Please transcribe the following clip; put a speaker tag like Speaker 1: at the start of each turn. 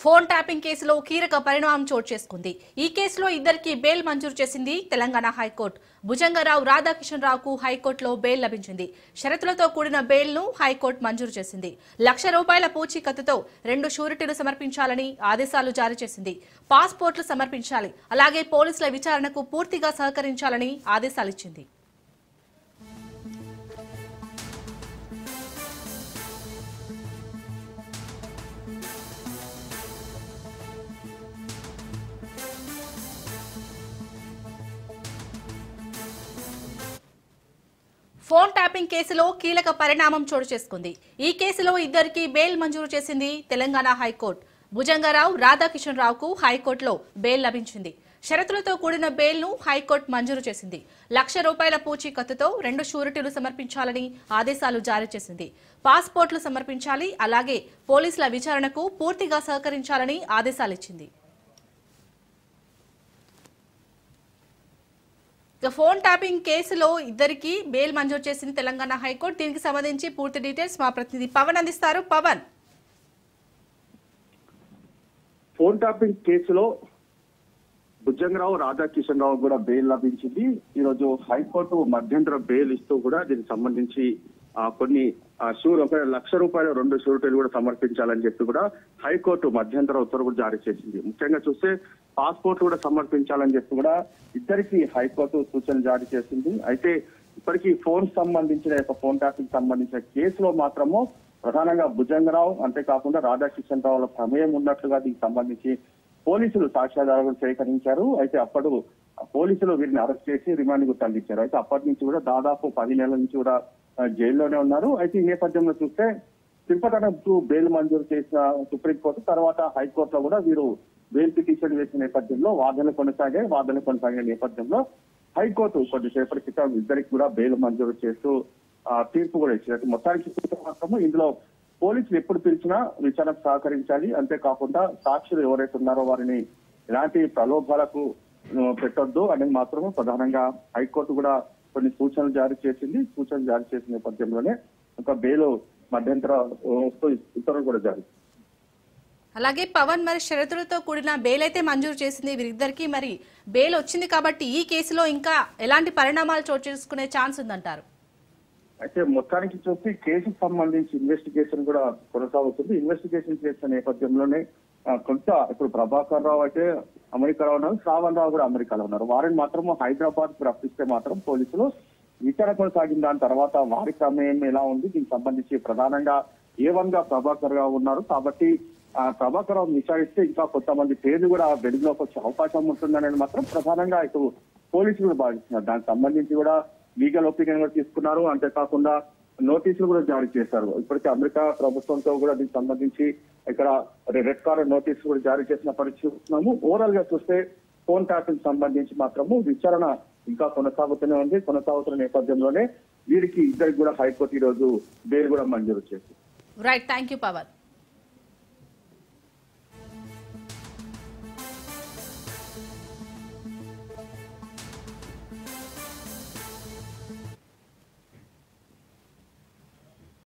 Speaker 1: Phone tapping కేసులో కీలక పరిణామం చోటు చేసుకుంది. ఈ కేసులో ఇద్దరికి బెయిల్ మంజూరు చేసింది తెలంగాణ హైకోర్టు. భుజంగరావు రాధాకిషన్ రావుకు హైకోర్టులో బెయిల్ లభించింది. షరతులతో కూడిన బెయిల్ ను హైకోర్టు మంజూరు చేసింది. ₹1,00,000 పూచీకత్తుతో 2 షూరిటీలు సమర్పించాలని ఆదేశాలు జారీ చేసింది. పాస్పోర్ట్లు సమర్పించాలి, అలాగే పోలీసుల విచారణకు పూర్తిగా సహకరించాలని ఆదేశాలిచ్చింది. ఫోన్ ట్యాపింగ్ కేసులో కీలక పరిణామం చోటు చేసుకుంది. ఈ కేసులో ఇద్దరికి బెయిల్ మంజూరు చేసింది తెలంగాణ హైకోర్టు. భుజంగరావు రాధాకిషన్ రావుకు హైకోర్టులో బెయిల్ లభించింది. షరతులతో కూడిన బెయిల్ ను హైకోర్టు మంజూరు చేసింది. ₹1,00,000 పూచీకత్తుతో 2 షూరిటీలు సమర్పించాలని ఆదేశాలు జారీ చేసింది. పాస్పోర్ట్లు సమర్పించాలి, అలాగే పోలీసుల విచారణకు పూర్తిగా సహకరించాలని ఆదేశాలిచ్చింది. ఫోన్ ట్యాపింగ్ కేసులో ఇద్దరికి బెయిల్ మంజూరు చేసింది తెలంగాణ హైకోర్టు. దీనికి సంబంధించి పూర్తి డీటెయిల్స్ మా ప్రతినిధి పవన్ అందిస్తారు. పవన్,
Speaker 2: ఫోన్ ట్యాపింగ్ కేసులో భుజంగరావు రాధాకిషన్ రావు కూడా బెయిల్ లభించింది. ఈ రోజు హైకోర్టు మధ్యంతర బెయిల్ ఇస్తూ కూడా దీనికి సంబంధించి కొన్ని ₹1,00,000 2 షూరిటీలు కూడా సమర్పించాలని చెప్పి కూడా హైకోర్టు మధ్యంతర ఉత్తర్వులు కూడా జారీ చేసింది. ముఖ్యంగా చూస్తే పాస్పోర్ట్ కూడా సమర్పించాలని చెప్పి కూడా ఇద్దరికి హైకోర్టు సూచనలు జారీ చేసింది. అయితే ఇప్పటికీ ఫోన్ ట్యాపింగ్ సంబంధించిన కేసులో మాత్రము ప్రధానంగా భుజంగరావు అంతేకాకుండా రాధాకిషన్ రావుల ప్రమేయం ఉన్నట్లుగా దీనికి సంబంధించి పోలీసులు సాక్ష్యాధారాలు సేకరించారు. అయితే అప్పుడు పోలీసులు వీరిని అరెస్ట్ చేసి రిమాండ్ కు తరలించారు. అయితే అప్పటి నుంచి కూడా దాదాపు 10 నెలల నుంచి కూడా జైల్లోనే ఉన్నారు. అయితే ఈ నేపథ్యంలో చూస్తే సింపటనకు బెయిల్ మంజూరు చేసిన సుప్రీంకోర్టు తర్వాత హైకోర్టులో కూడా వీరు బెయిల్ పిటిషన్ వేసిన నేపథ్యంలో వాదనలు కొనసాగే నేపథ్యంలో హైకోర్టు కొద్దిసేపటి క్రితం ఇద్దరికి కూడా బెయిల్ మంజూరు చేస్తూ తీర్పు కూడా ఇచ్చారు. మొత్తానికి మాత్రము ఇందులో పోలీసులు ఎప్పుడు పిలిచినా విచారణకు సహకరించాలి, అంతేకాకుండా సాక్షులు ఎవరైతే ఉన్నారో వారిని ఎలాంటి ప్రలోభాలకు పెట్టొద్దు అనేది మాత్రము ప్రధానంగా హైకోర్టు కూడా కొన్ని సూచనలు జారీ చేసింది. సూచనలు జారీ చేసిన నేపథ్యంలోనే ఒక బెయిల్ మధ్యంతర ఉత్తర్వులు కూడా జారీ.
Speaker 1: అలాగే పవన్, మరి షరతులతో కూడిన బెయిల్ అయితే మంజూరు చేసింది వీరిద్దరికి. మరి బెయిల్ వచ్చింది కాబట్టి ఈ కేసులో ఇంకా ఎలాంటి పరిణామాలు చోటు చేసుకునే ఛాన్స్ ఉందంటారు?
Speaker 2: అయితే మొత్తానికి చూసి కేసుకు సంబంధించి ఇన్వెస్టిగేషన్ కూడా కొనసాగుతుంది. ఇన్వెస్టిగేషన్ చేసిన నేపథ్యంలోనే కొంత ఇప్పుడు ప్రభాకర్ రావు అయితే అమెరికాలో ఉన్నారు, శ్రావణ్ రావు కూడా అమెరికాలో ఉన్నారు. వారిని మాత్రం హైదరాబాద్ కు రప్పిస్తే మాత్రం పోలీసులు విచారణ కొనసాగిన దాని తర్వాత వారి ప్రమేయం ఎలా ఉంది దీనికి సంబంధించి ప్రధానంగా A1 గా ప్రభాకర్ రావు ఉన్నారు. కాబట్టి ప్రభాకర్ రావు విచారిస్తే ఇంకా కొంతమంది పేర్లు కూడా వెలుగులోకి వచ్చే అవకాశం ఉంటుందనేది మాత్రం ప్రధానంగా ఇటు పోలీసులు భావిస్తున్నారు. దానికి సంబంధించి కూడా లీగల్ ఒపీనియన్ కూడా తీసుకున్నారు, అంతేకాకుండా నోటీసులు కూడా జారీ చేశారు. ఇప్పటికే అమెరికా ప్రభుత్వంతో కూడా దీనికి సంబంధించి ఇక్కడ రెడ్ కార్నర్ నోటీసులు కూడా జారీ చేసిన పరిస్థితున్నాము. ఓవరాల్ గా చూస్తే ఫోన్ ట్యాపింగ్ సంబంధించి మాత్రము విచారణ ఇంకా కొనసాగుతున్న నేపథ్యంలోనే వీరికి ఇద్దరికి కూడా హైకోర్టు ఈ రోజు బెయిల్ కూడా మంజూరు చేసింది.
Speaker 1: Right, thank you Pawan.